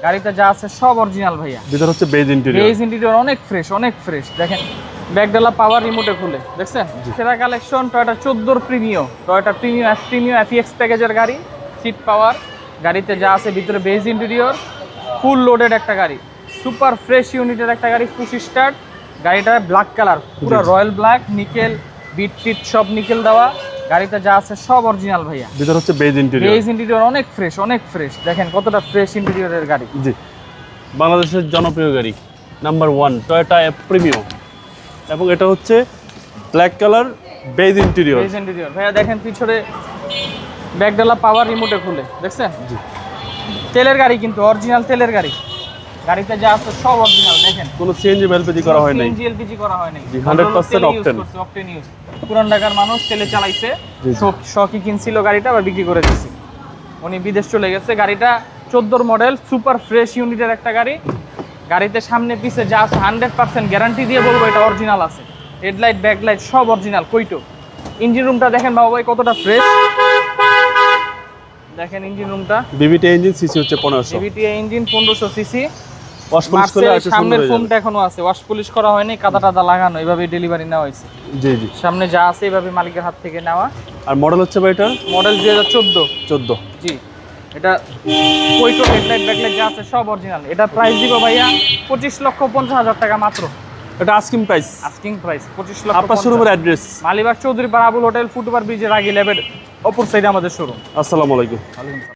গাড়িতে যা আছে সব অরিজিনাল ভাইয়া। ভিতর হচ্ছে বেজ ইন্টেরিয়র। বেজ ইন্টেরিয়র অনেক ফ্রেশ, অনেক ফ্রেশ। দেখেন ব্যাকডালা পাওয়ার রিমোটে খুলে দেখছেন। সেরা collection Toyota 14 premium, Toyota premium এফিএক্স প্যাকেজের গাড়ি। সিট পাওয়ার, গাড়িতে যা আছে ভিতরে বেজ ইন্টেরিয়র, ফুল লোডেড একটা গাড়ি, সুপার ফ্রেশ ইউনিটের একটা গাড়ি, পুশ স্টার্ট। গাড়িটা ব্ল্যাক কালার, পুরো রয়্যাল ব্ল্যাক, নিকেল বিট টিট সব নিকেল দেওয়া। গাড়িতে যা আছে সব অরিজিনাল ভাইয়া। ভিতর হচ্ছে বেজ ইন্টেরিয়র। বেজ ইন্টেরিয়র অনেক ফ্রেশ, অনেক ফ্রেশ। দেখেন কতটা ফ্রেশ ইন্টেরিয়রের গাড়ি। জি, বাংলাদেশের জনপ্রিয় গাড়ি নাম্বার 1 টয়োটা প্রিমিয়াম, এবং এটা হচ্ছে black colour base interior. Beige interior ভাইয়া। দেখেন পিছনে ব্যাকডালা পাওয়ার রিমোটে খুলে দেখছেন। তেলের গাড়ি, কিন্তু অরিজিনাল তেলের গাড়ি। গাড়িতে যা আছে সব অরিজিনাল। দেখেন কোনো সিএনজি এলপিজি করা হয় নাই। সিএনজি এলপিজি করা হয় নাই, 100% অকটেন। Octane use. পুরান ঢাকার মানুষ তেলে চালাইছে, শখই কিনছিল গাড়িটা, আবার বিক্রি করে দিয়েছে। উনি বিদেশ চলে গেছে। গাড়িটা 14 মডেল, সুপার ফ্রেশ ইউনিটের একটা গাড়ি। গাড়িতে সামনে পিছে যা আছে 100% গ্যারান্টি দিয়ে বলবো এটা অরিজিনাল আছে। হেডলাইট ব্যাকলাইট সব অরিজিনাল। কইটো ইঞ্জিন রুমটা দেখেন বাবা ভাই কতটা ফ্রেশ। দেখেন ইঞ্জিন রুমটা। বিবিটি ইঞ্জিন, সিসি হচ্ছে 1500। BBT engine 1500 CC. Wash polish করে আছে, সামনের ফোমটা এখনো আছে, ওয়াশ পলিশ করা হয়নি, কাদা টাদা লাগানো, এইভাবে ডেলিভারি নেওয়া হয়েছে। জি জি। সামনে যা আছে এইভাবে মালিকের হাত থেকে নেওয়া। আর মডেল হচ্ছে ভাই এটা মডেল 2014। 14। জি, এটা কইটো হেডলাইট ব্যাকলাইট যা আছে সব অরিজিনাল। এটা প্রাইস দিব ভাইয়া 25,50,000 টাকা মাত্র। এটা আস্কিং প্রাইস। Asking price 25,50,000। আপনার শোরুমের অ্যাড্রেস মালিবাগ চৌধুরী পাড়া আবুল হোটেল, ফুটওভার ব্রিজের আগে লেভেল অপর সাইডে আমাদের শোরুম। আসসালামু আলাইকুম।